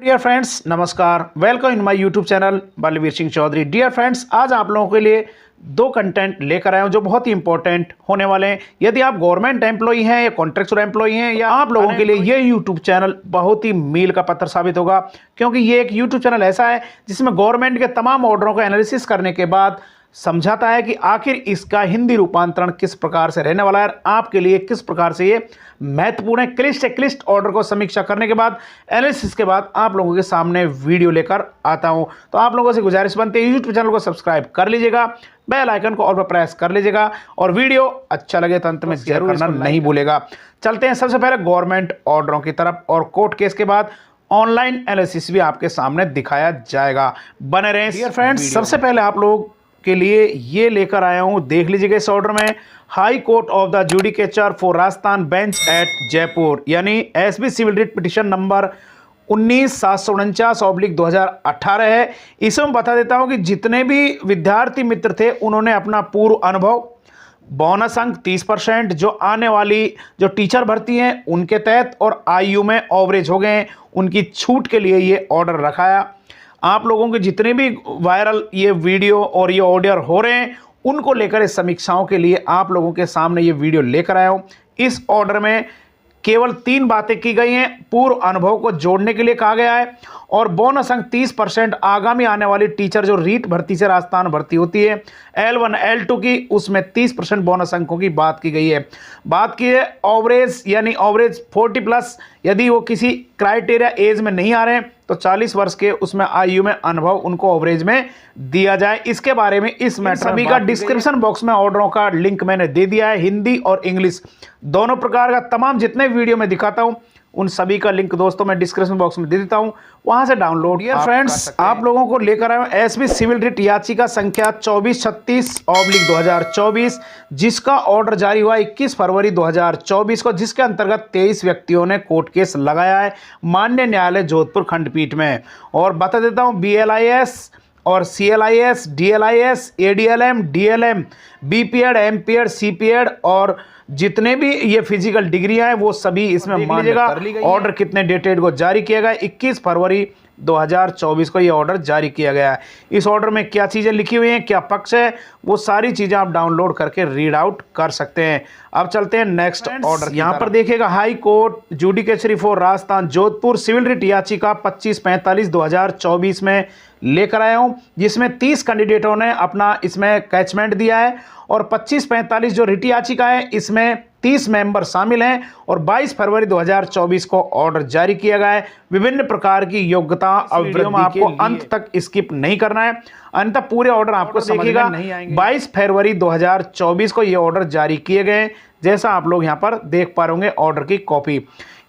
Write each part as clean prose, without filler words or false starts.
Dear friends, नमस्कार। Welcome in my YouTube channel Balveer Singh Chaudhary. Dear friends, आज आप लोगों के लिए दो कंटेंट लेकर आया हूं जो बहुत ही इंपॉर्टेंट होने वाले हैं। यदि आप गवर्नमेंट एम्प्लॉई हैं या कॉन्ट्रैक्चुअल एम्प्लॉई हैं या आप लोगों के लिए ये यूट्यूब चैनल बहुत ही मील का पत्थर साबित होगा, क्योंकि ये एक यूट्यूब चैनल ऐसा है जिसमें गवर्नमेंट के तमाम ऑर्डरों का एनालिसिस करने के बाद समझाता है कि आखिर इसका हिंदी रूपांतरण किस प्रकार से रहने वाला है, आपके लिए किस प्रकार से ये महत्वपूर्ण है। क्लिष्ट से क्लिष्ट ऑर्डर को समीक्षा करने के बाद, एनालिसिस के बाद आप लोगों के सामने वीडियो लेकर आता हूं। तो आप लोगों से गुजारिश बनती है, यूट्यूब चैनल को सब्सक्राइब कर लीजिएगा, बेल आइकन को ऑल पर प्रेस कर लीजिएगा और वीडियो अच्छा लगे तो अंत में शेयर करना नहीं भूलेगा। चलते हैं सबसे पहले गवर्नमेंट ऑर्डरों की तरफ और कोर्ट केस के बाद ऑनलाइन एनालिसिस भी आपके सामने दिखाया जाएगा। बने रहें डियर फ्रेंड्स। सबसे पहले आप लोग के लिए ये लेकर आया हूं, देख लीजिएगा। इस ऑर्डर में high court of the judicature for Rajasthan bench at Jaipur यानी SB civil writ petition number 19/749/2018 है। इसमें बता देता हूं कि जितने भी विद्यार्थी मित्र थे उन्होंने अपना पूर्व अनुभव, बोनस अंक 30% जो आने वाली जो टीचर भर्ती हैं उनके तहत और आयु में ओवरेज हो गए, उनकी छूट के लिए ये ऑर्डर रखाया। आप लोगों के जितने भी वायरल ये वीडियो और ये ऑर्डर हो रहे हैं उनको लेकर इस समीक्षाओं के लिए आप लोगों के सामने ये वीडियो लेकर आया हूँ। इस ऑर्डर में केवल 3 बातें की गई हैं। पूर्व अनुभव को जोड़ने के लिए कहा गया है और बोनस अंक 30% आगामी आने वाली टीचर जो रीट भर्ती से राजस्थान भर्ती होती है L1 L2 की, उसमें 30% बोनस अंकों की बात की गई है। बात की है ओवरेज यानी ओवरेज 40+, यदि वो किसी क्राइटेरिया एज में नहीं आ रहे हैं तो 40 वर्ष के उसमें आयु में अनुभव उनको ओवरेज में दिया जाए। इसके बारे में इस मैटर सभी का डिस्क्रिप्शन बॉक्स में ऑर्डरों का लिंक मैंने दे दिया है, हिंदी और इंग्लिश दोनों प्रकार का। तमाम जितने वीडियो में दिखाता हूं उन सभी का लिंक दोस्तों मैं डिस्क्रिप्शन बॉक्स में दे देता हूं, वहां से डाउनलोड डियर फ्रेंड्स आप लोगों को लेकर आया हूं एसबी सिविल रिट याचिका संख्या 2436/2024 जिसका ऑर्डर जारी हुआ 21 फरवरी 2024 को, जिसके अंतर्गत 23 व्यक्तियों ने कोर्ट केस लगाया है माननीय न्यायालय जोधपुर खंडपीठ में। और बता देता हूं BLIS और CLIS, DLIS, ADLM, DLM, BPEd, MPEd, CPEd और जितने भी ये फिजिकल डिग्रियां हैं वो सभी इसमें मान लीजिएगा। ऑर्डर कितने डेटेड को जारी किया गया, 21 फरवरी 2024 को ये ऑर्डर जारी किया गया है। इस ऑर्डर में क्या चीज़ें लिखी हुई हैं, क्या पक्ष है, वो सारी चीज़ें आप डाउनलोड करके रीड आउट कर सकते हैं। अब चलते हैं नेक्स्ट ऑर्डर। यहाँ पर देखिएगा high court judicatory for Rajasthan Jodhpur civil writ याचिका 2545/2024 में लेकर आया हूँ, जिसमें 30 कैंडिडेटों ने अपना इसमें कैचमेंट दिया है और 2545 जो रिट याचिका है इसमें 30 मेंबर शामिल हैं और 22 फरवरी 2024 को ऑर्डर जारी किया गया है। विभिन्न प्रकार की योग्यता वीडियो में आपको अंत तक स्किप नहीं करना है, अंत पूरे ऑर्डर आपको समझिएगा। 22 फरवरी 2024 को ये ऑर्डर जारी किए गए, जैसा आप लोग यहाँ पर देख पा रहे होंगे ऑर्डर की कॉपी।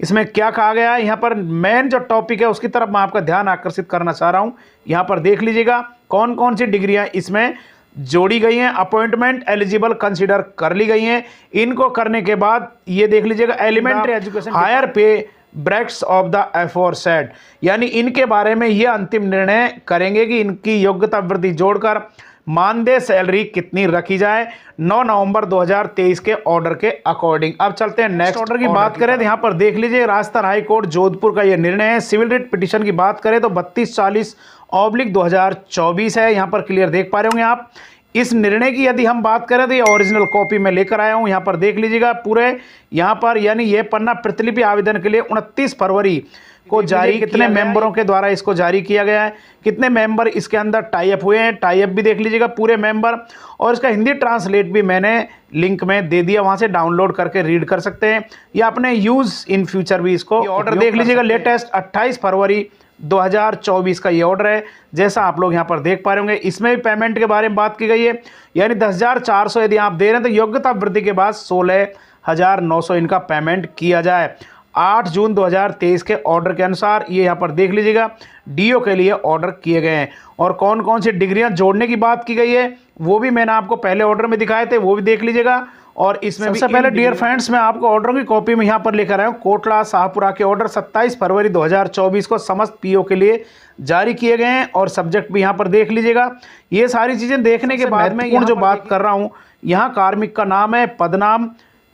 इसमें क्या कहा गया है, यहाँ पर मेन जो टॉपिक है उसकी तरफ मैं आपका ध्यान आकर्षित करना चाह रहा हूँ। यहाँ पर देख लीजिएगा कौन कौन सी डिग्रियां इसमें जोड़ी गई हैं, अपॉइंटमेंट एलिजिबल कंसीडर कर ली गई हैं। इनको करने के बाद ये देख लीजिएगा एलिमेंट्री एजुकेशन हायर पे ब्रैकेट्स ऑफ द एफोरसेड, यानी इनके बारे में ये अंतिम निर्णय करेंगे कि इनकी योग्यता वृद्धि जोड़कर मानदेय सैलरी कितनी रखी जाए 9 नवंबर 2023 के ऑर्डर के अकॉर्डिंग। अब चलते हैं नेक्स्ट ऑर्डर की बात करें तो यहाँ पर देख लीजिए राजस्थान हाई कोर्ट जोधपुर का ये निर्णय है। सिविल रिट पिटिशन की बात करें तो 3240/2024 है, यहाँ पर क्लियर देख पा रहे होंगे आप। इस निर्णय की यदि हम बात करें तो ये ओरिजिनल कॉपी में लेकर आया हूँ, यहाँ पर देख लीजिएगा पूरे यहाँ पर, यानी ये पन्ना प्रतिलिपि आवेदन के लिए 29 फरवरी को जारी कितने मेंबरों के द्वारा इसको जारी किया गया है, कितने मेंबर इसके अंदर टाई अप हुए हैं, टाई अप भी देख लीजिएगा पूरे मेंबर, और इसका हिंदी ट्रांसलेट भी मैंने लिंक में दे दिया, वहां से डाउनलोड करके रीड कर सकते हैं या अपने यूज इन फ्यूचर भी इसको ऑर्डर देख लीजिएगा। लेटेस्ट 28 फरवरी 2024 का ये ऑर्डर है, जैसा आप लोग यहाँ पर देख पा रहे होंगे। इसमें भी पेमेंट के बारे में बात की गई है, यानी 10,400 यदि आप दे रहे हैं तो योग्यता वृद्धि के बाद 16,900 इनका पेमेंट किया जाए। 8 जून 2023 के ऑर्डर के अनुसार ये यहाँ पर देख लीजिएगा डीओ के लिए ऑर्डर किए गए हैं। और कौन कौन सी डिग्रियां जोड़ने की बात की गई है वो भी मैंने आपको पहले ऑर्डर में दिखाए थे, वो भी देख लीजिएगा। और इसमें सबसे पहले डियर फ्रेंड्स मैं आपको ऑर्डरों की कॉपी में यहाँ पर लेकर आया हूँ। कोटला शाहपुरा के ऑर्डर 27 फरवरी 2024 को समस्त पीओ के लिए जारी किए गए हैं और सब्जेक्ट भी यहाँ पर देख लीजिएगा। ये सारी चीज़ें देखने के बाद में जो बात कर रहा हूँ, यहाँ कार्मिक का नाम है, पदनाम,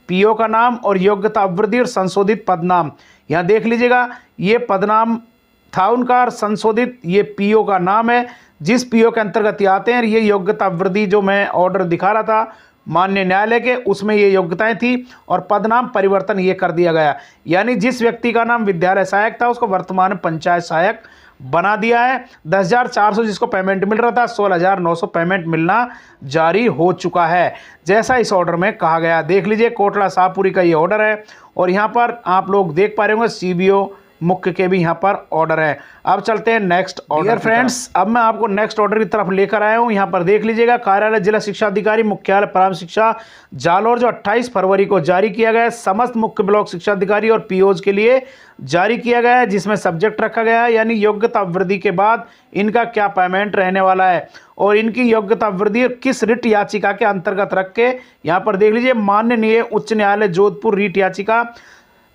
पीओ का नाम और योग्यता वृद्धि और संशोधित पदनाम यहाँ देख लीजिएगा। ये पदनाम था उनका संशोधित ये पीओ का नाम है, जिस पीओ के अंतर्गत ये आते हैं। ये योग्यता वृद्धि जो मैं ऑर्डर दिखा रहा था माननीय न्यायालय के, उसमें ये योग्यताएं थी और पदनाम परिवर्तन ये कर दिया गया। यानी जिस व्यक्ति का नाम विद्यालय सहायक था उसको वर्तमान में पंचायत सहायक बना दिया है। 10,400 जिसको पेमेंट मिल रहा था 16,900 पेमेंट मिलना जारी हो चुका है, जैसा इस ऑर्डर में कहा गया। देख लीजिए कोटला शाहपुरी का ये ऑर्डर है और यहाँ पर आप लोग देख पा रहे होंगे सीबीओ मुख्य के भी यहाँ पर ऑर्डर है। अब चलते हैं नेक्स्ट ऑर्डर फ्रेंड्स। अब मैं आपको नेक्स्ट ऑर्डर की तरफ लेकर आया हूँ। यहाँ पर देख लीजिएगा कार्यालय जिला शिक्षा अधिकारी मुख्यालय प्रारंभ शिक्षा जालौर जो 28 फरवरी को जारी किया गया है। समस्त मुख्य ब्लॉक शिक्षा अधिकारी और पीओज के लिए जारी किया गया है, जिसमें सब्जेक्ट रखा गया है यानी योग्यता वृद्धि के बाद इनका क्या पेमेंट रहने वाला है और इनकी योग्यता वृद्धि किस रिट याचिका के अंतर्गत रख के। यहाँ पर देख लीजिए माननीय उच्च न्यायालय जोधपुर रिट याचिका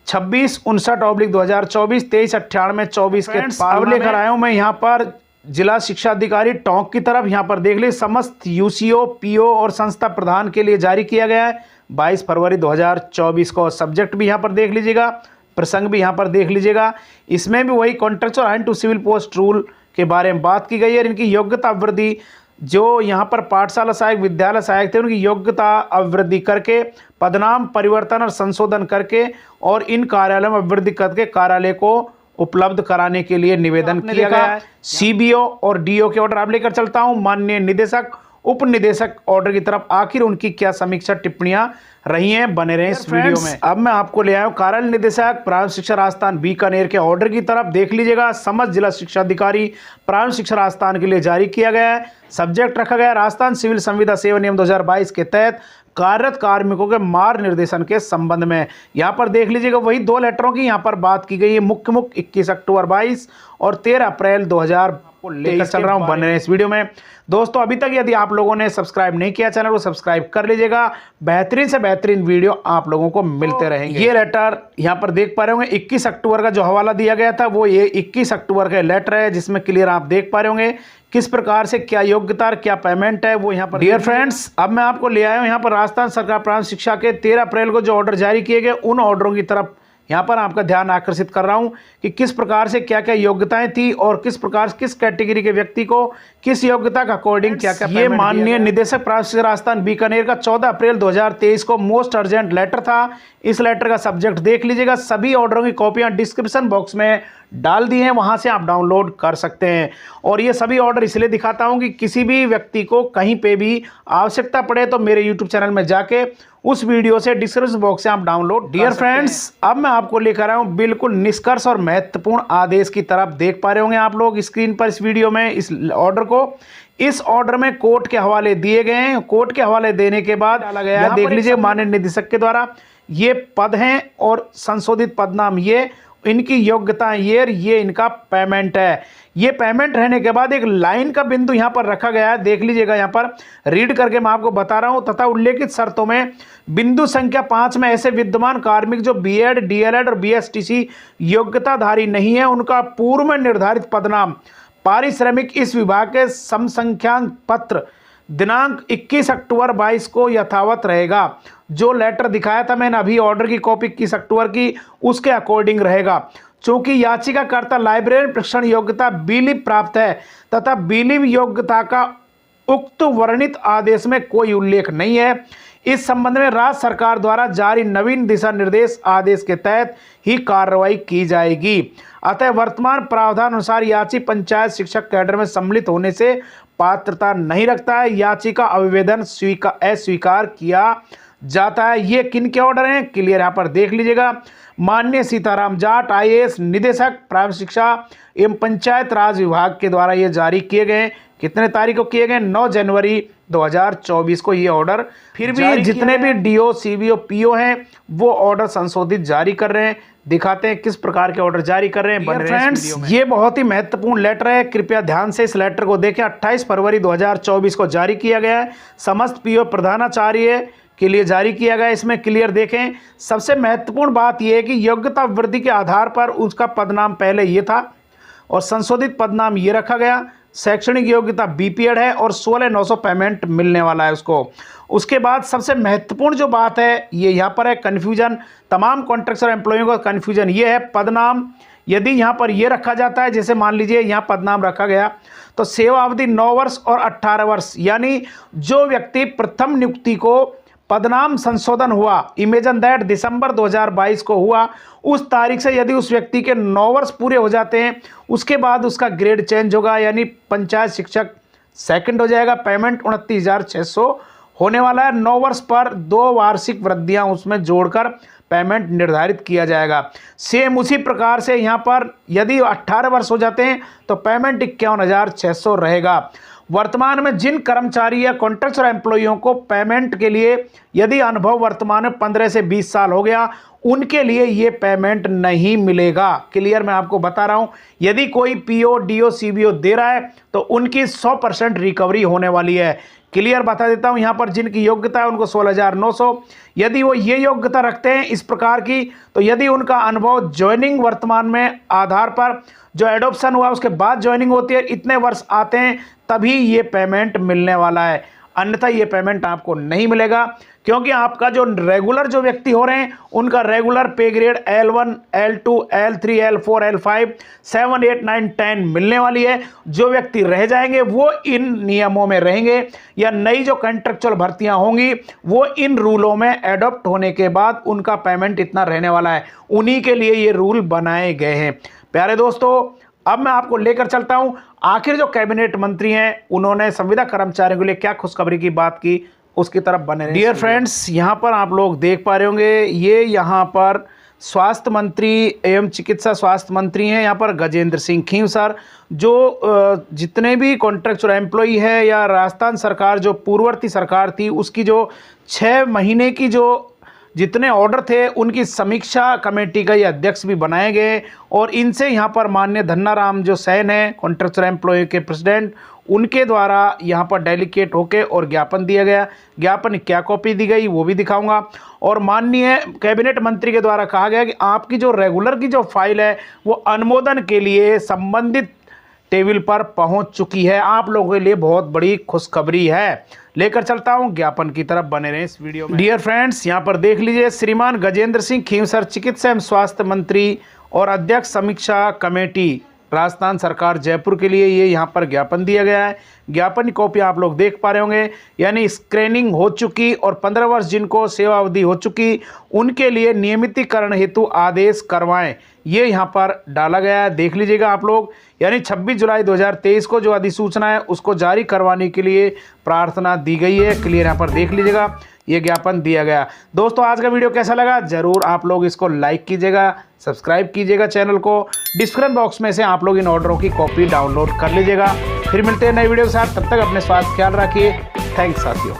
2659/2024 2398/24 के अब लेकर आया हूं मैं यहाँ पर जिला शिक्षा अधिकारी टोंक की तरफ। यहाँ पर देख लीजिए समस्त यूसीओ पीओ और संस्था प्रधान के लिए जारी किया गया है 22 फरवरी 2024 को। सब्जेक्ट भी यहाँ पर देख लीजिएगा, प्रसंग भी यहाँ पर देख लीजिएगा। इसमें भी वही contractual and to civil post rule के बारे में बात की गई है। इनकी योग्यता वृद्धि जो यहाँ पर पाठशाला सहायक विद्यालय सहायक थे उनकी योग्यता अवृद्धि करके पदनाम परिवर्तन और संशोधन करके और इन कार्यालयों में वृद्धि करके कार्यालय को उपलब्ध कराने के लिए निवेदन किया गया है। सीबीओ और डीओ के ऑर्डर आप लेकर चलता हूं माननीय निदेशक उप निदेशक ऑर्डर की तरफ। आखिर उनकी क्या समीक्षा टिप्पणियां रही हैं, बने रहे इस वीडियो में। अब मैं आपको ले आया हूं कार्यालय निदेशक प्रारंभ शिक्षा राजस्थान बीकानेर के ऑर्डर की तरफ। देख लीजिएगा समस्त जिला शिक्षा अधिकारी प्रारंभ शिक्षा राजस्थान के लिए जारी किया गया है। सब्जेक्ट रखा गया राजस्थान सिविल संविदा सेवा नियम 2022 के तहत कार्यरत कार्मिकों के मार्ग निर्देशन के संबंध में। यहाँ पर देख लीजिएगा वही 2 लेटरों की यहाँ पर बात की गई है। मुख्य 21 अक्टूबर 22 और 13 अप्रैल 2000 लेकर चल रहा हूं, बने रहे इस वीडियो में। दोस्तों अभी तक यदि आप लोगों ने सब्सक्राइब नहीं किया चैनल को सब्सक्राइब कर लीजिएगा, बेहतरीन से बेहतरीन वीडियो आप लोगों को मिलते रहेंगे। ये लेटर यहाँ पर देख पा रहे होंगे 21 अक्टूबर का जो हवाला दिया गया था वो ये 21 अक्टूबर का लेटर है, जिसमें क्लियर आप देख पा रहे होंगे किस प्रकार से क्या योग्यता और क्या पेमेंट है वो यहाँ पर। डियर फ्रेंड्स अब मैं आपको ले आया हूँ यहाँ पर राजस्थान सरकार प्रारंभ शिक्षा के 13 अप्रैल को जो ऑर्डर जारी किए गए उन ऑर्डरों की तरफ यहाँ पर आपका ध्यान आकर्षित कर रहा हूं कि किस प्रकार से क्या क्या योग्यताएं थी और किस प्रकार किस कैटेगरी के व्यक्ति को किस योग्यता का अकॉर्डिंग क्या क्या। ये माननीय निदेशक प्रारंभ शिक्षा राजस्थान बीकानेर का 14 अप्रैल 2023 को मोस्ट अर्जेंट लेटर था। इस लेटर का सब्जेक्ट देख लीजिएगा। सभी ऑर्डरों की कॉपियां डिस्क्रिप्शन बॉक्स में डाल दी हैं, वहां से आप डाउनलोड कर सकते हैं। और ये सभी ऑर्डर इसलिए दिखाता हूं कि किसी भी व्यक्ति को कहीं पे भी आवश्यकता पड़े तो मेरे यूट्यूब चैनल में जाके उस वीडियो से डिस्क्रिप्शन बॉक्स से आप डाउनलोड। डियर फ्रेंड्स अब मैं आपको लेकर आया हूं बिल्कुल निष्कर्ष और महत्वपूर्ण आदेश की तरफ। देख पा रहे होंगे आप लोग स्क्रीन पर इस वीडियो में इस ऑर्डर को। इस ऑर्डर में कोर्ट के हवाले दिए गए हैं। कोर्ट के हवाले देने के बाद डाला गया है, देख लीजिए माननीय निदेशक के द्वारा ये पद हैं और संशोधित पदनाम ये, इनकी योग्यता ये इनका पेमेंट है। ये पेमेंट रहने के बाद एक लाइन का बिंदु यहां पर रखा गया है, देख लीजिएगा। यहां पर रीड करके मैं आपको बता रहा हूं। तथा उल्लेखित शर्तों में बिंदु संख्या 5 में ऐसे विद्यमान कार्मिक जो बीएड डीएलएड और बीएसटीसी योग्यताधारी नहीं है उनका पूर्व में निर्धारित पदनाम पारिश्रमिक इस विभाग के समसंख्यान पत्र दिनांक 21 अक्टूबर 22 को यथावत रहेगा। जो लेटर दिखाया था मैंने अभी ऑर्डर की कॉपी 21 अक्टूबर की, उसके अकॉर्डिंग रहेगा। चूंकि याचिकाकर्ता लाइब्रेरियन प्रशिक्षण योग्यता बीलिव प्राप्त है तथा बीलिव योग्यता का उक्त वर्णित आदेश में कोई उल्लेख नहीं है, इस संबंध में राज्य सरकार द्वारा जारी नवीन दिशा निर्देश आदेश के तहत ही कार्रवाई की जाएगी। अतः वर्तमान प्रावधान अनुसार याची पंचायत शिक्षक कैडर में सम्मिलित होने से पात्रता नहीं रखता है। याचिका अविवेदन अस्वीकार किया जाता है। ये किन के ऑर्डर हैं क्लियर यहाँ पर देख लीजिएगा। माननीय सीताराम जाट IAS निदेशक प्रारंभ शिक्षा एवं पंचायत राज विभाग के द्वारा ये जारी किए गए। कितने तारीख को किए गए? 9 जनवरी 2024 को ये ऑर्डर। फिर भी जितने भी DO CBO PO हैं वो ऑर्डर संशोधित जारी कर रहे हैं। दिखाते हैं किस प्रकार के ऑर्डर जारी कर रहे हैं। फ्रेंड्स ये बहुत ही महत्वपूर्ण लेटर है, कृपया ध्यान से इस लेटर को देखें। 28 फरवरी 2024 को जारी किया गया है। समस्त PO प्रधानाचार्य के लिए जारी किया गया। इसमें क्लियर देखें, सबसे महत्वपूर्ण बात यह है कि योग्यता वृद्धि के आधार पर उसका पदनाम पहले ये था और संशोधित पदनाम ये रखा गया। शैक्षणिक योग्यता BPED है और 16,900 पेमेंट मिलने वाला है उसको। उसके बाद सबसे महत्वपूर्ण जो बात है ये यहाँ पर है कन्फ्यूजन, तमाम कॉन्ट्रैक्चुअल एम्प्लॉइयों का कन्फ्यूजन ये है, पदनाम यदि यहाँ पर ये रखा जाता है, जैसे मान लीजिए यहाँ पदनाम रखा गया, तो सेवा अवधि 9 वर्ष और 18 वर्ष, यानी जो व्यक्ति प्रथम नियुक्ति को पदनाम संशोधन हुआ, इमेजिन दैट दिसंबर 2022 को हुआ, उस तारीख से यदि उस व्यक्ति के 9 वर्ष पूरे हो जाते हैं, उसके बाद उसका ग्रेड चेंज होगा, यानी पंचायत शिक्षक सेकंड हो जाएगा। पेमेंट 29,600 होने वाला है। 9 वर्ष पर 2 वार्षिक वृद्धियां उसमें जोड़कर पेमेंट निर्धारित किया जाएगा। सेम उसी प्रकार से यहाँ पर यदि 18 वर्ष हो जाते हैं तो पेमेंट 51,600 रहेगा। वर्तमान में जिन कर्मचारी या कॉन्ट्रैक्चुअल एम्प्लॉइयों को पेमेंट के लिए यदि अनुभव वर्तमान में 15 से 20 साल हो गया, उनके लिए ये पेमेंट नहीं मिलेगा। क्लियर मैं आपको बता रहा हूं, यदि कोई पीओ, डीओ, सीबीओ दे रहा है तो उनकी 100% रिकवरी होने वाली है। क्लियर बता देता हूं, यहां पर जिनकी योग्यता है उनको 16,900, यदि वो ये योग्यता रखते हैं इस प्रकार की, तो यदि उनका अनुभव ज्वाइनिंग वर्तमान में आधार पर जो एडॉप्शन हुआ उसके बाद ज्वाइनिंग होती है, इतने वर्ष आते हैं तभी ये पेमेंट मिलने वाला है, अन्यथा ये पेमेंट आपको नहीं मिलेगा। क्योंकि आपका जो रेगुलर जो व्यक्ति हो रहे हैं उनका रेगुलर पे grade L1, L2, L3, L4, L5, 7, 8, 9, 10 मिलने वाली है। जो व्यक्ति रह जाएंगे वो इन नियमों में रहेंगे, या नई जो कॉन्ट्रैक्चुअल भर्तियां होंगी वो इन रूलों में एडॉप्ट होने के बाद उनका पेमेंट इतना रहने वाला है। उन्हीं के लिए ये रूल बनाए गए हैं। प्यारे दोस्तों, अब मैं आपको लेकर चलता हूं आखिर जो कैबिनेट मंत्री हैं उन्होंने संविदा कर्मचारियों के लिए क्या खुशखबरी की बात की, उसकी तरफ बने रहिए। डियर फ्रेंड्स, यहाँ पर आप लोग देख पा रहे होंगे, ये यहाँ पर स्वास्थ्य मंत्री एवं चिकित्सा स्वास्थ्य मंत्री हैं यहाँ पर गजेंद्र सिंह खींव सर, जो जितने भी कॉन्ट्रैक्चुअल एम्प्लॉई है या राजस्थान सरकार जो पूर्ववर्ती सरकार थी उसकी जो 6 महीने की जो जितने ऑर्डर थे उनकी समीक्षा कमेटी का ये अध्यक्ष भी बनाए गए, और इनसे यहाँ पर माननीय धन्नाराम जो सैन है कॉन्ट्रैक्चुअल एम्प्लॉय के प्रेसिडेंट, उनके द्वारा यहाँ पर डेलीकेट होके और ज्ञापन दिया गया। ज्ञापन क्या कॉपी दी गई वो भी दिखाऊंगा। और माननीय कैबिनेट मंत्री के द्वारा कहा गया कि आपकी जो रेगुलर की जो फाइल है वो अनुमोदन के लिए संबंधित टेबल पर पहुंच चुकी है। आप लोगों के लिए बहुत बड़ी खुशखबरी है। लेकर चलता हूं ज्ञापन की तरफ, बने रहें इस वीडियो में। डियर फ्रेंड्स, यहां पर देख लीजिए, श्रीमान गजेंद्र सिंह खींव सर, चिकित्सा एवं स्वास्थ्य मंत्री और अध्यक्ष समीक्षा कमेटी राजस्थान सरकार जयपुर के लिए ये यहाँ पर ज्ञापन दिया गया है। ज्ञापन की कॉपी आप लोग देख पा रहे होंगे, यानी स्क्रीनिंग हो चुकी और 15 वर्ष जिनको सेवा अवधि हो चुकी उनके लिए नियमितीकरण हेतु आदेश करवाएं, ये यहाँ पर डाला गया है। देख लीजिएगा आप लोग, यानी 26 जुलाई 2023 को जो अधिसूचना है उसको जारी करवाने के लिए प्रार्थना दी गई है। क्लियर यहाँ पर देख लीजिएगा, ये ज्ञापन दिया गया। दोस्तों, आज का वीडियो कैसा लगा जरूर आप लोग इसको लाइक कीजिएगा, सब्सक्राइब कीजिएगा चैनल को। डिस्क्रिप्शन बॉक्स में से आप लोग इन ऑर्डरों की कॉपी डाउनलोड कर लीजिएगा। फिर मिलते हैं नए वीडियो के साथ, तब तक अपने स्वास्थ्य ख्याल रखिए। थैंक्स साथियों।